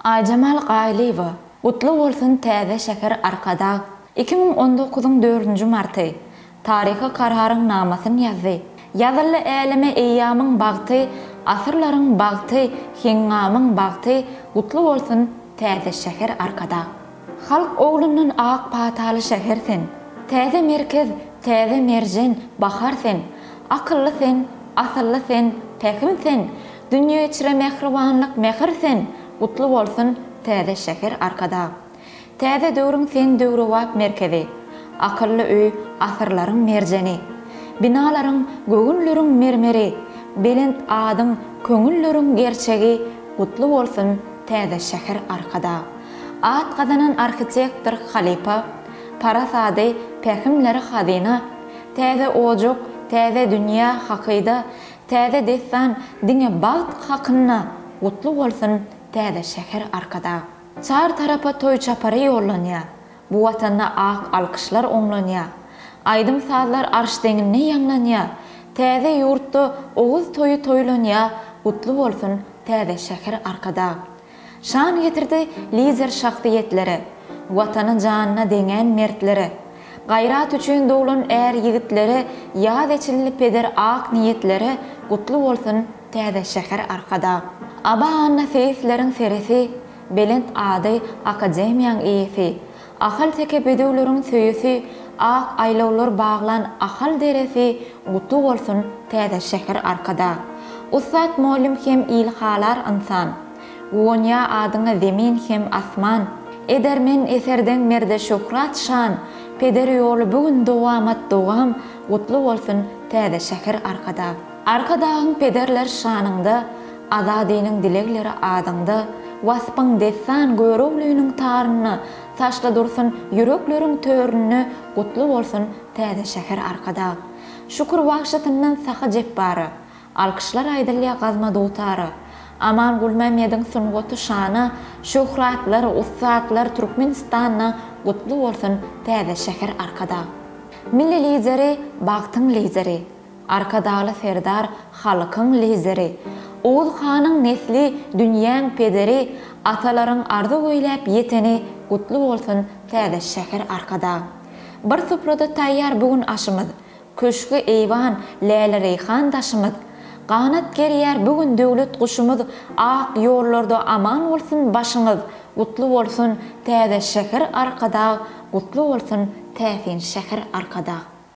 Ajamal Qaylieva, Utlu bolsun täze şeker arkada. 2019-yň 4-nji marty. Tarihy kararyň namasyny ýazdy. Ýazyly elime eýýamyň bagty, asyrlaryň bagty, hingamyň bagty, Utlu bolsun täze şeker arkada. Halk oglundan ak pataly şeher sen. Täze merkez, täze merjen, bahar sen. Akylly sen, asylly sen, täkim sen. Dünýä içre mehribanlyk mehir sen. Utlu bolsun täze şeher arkada. Täze döwrüň sen döwri wap merkezi. Akylly öý, asyrlaryň merjeni. Binalaryň, gögünleriň mermeri. Belent adyň, köňülleriň gerçegi. Utlu bolsun täze şeher arkada. At gazanan arkitektor Halipa, parasady pähimleri hadina, täze ojok, täze dünýä hakyda, täze destan diňe bagt hakyna. Utlu bolsun täze şeher arkada. Çar tarapa toy çapary ýollanýar. Bu watanda ak alkyşlar oňlanýar. Aýdym sazlar arş deňine ýanglanýar. Täze ýurtda oguz toyu toýlanýar. Utlu bolsun täze şeher arkada. Şan getirdi lider şahsiýetleri, watanyň janyna deňen mertleri, gaýrat üçin doglan är ýigitleri, ýad eçilli peder ak niýetleri, Utlu bolsun täze şeher arkada. Aba anna feýsleriň seresi, belent ady akademiýaň eýesi, ahal teke bedewleriň söýüsi, ak aýlawlar baglan ahal deresi, Utlu bolsun täze şeher arkada. Ustad muallim hem ilhalar insan. Wonya adyňa zemin hem asman. Edermen eserden merde şöhrat şan. Peder ýoly bugün dowamat dowam. Utlu bolsun täze şeher arkada. Arkadagyň pederler şanynda, azadynyň dilegleri adyňda, waspyň dessan görewlüğüniň taryny, saçla dursun yürekleriň törünü. Utlu bolsun täze şeher arkada. Şükür wagşatyndan saha jep bary. Alkyşlar aýdylýar gazma dowtary. Aman Gulmamyediň sungaty şana, şöhratlar, ustadlar Türkmenistanyň Utlu bolsun täze şeher arkada. Milli lideri, bagtyň lideri, arkadaly serdar, halkyň lideri, Oğuz hanyň nesli, dünýäň pederi, atalaryň arzy goýlap ýeteni, Utlu bolsun täze şeher arkada. Bir suprada taýýar bugün aşymyz, köşkü eýwan, läli reyhan daşymyz. Ganat gerýär bugün döwlet guşumyz, ak ýollarda aman bolsun başyňyz. Utlu bolsun täze şeher arkada, Utlu bolsun täfin şeher arkada.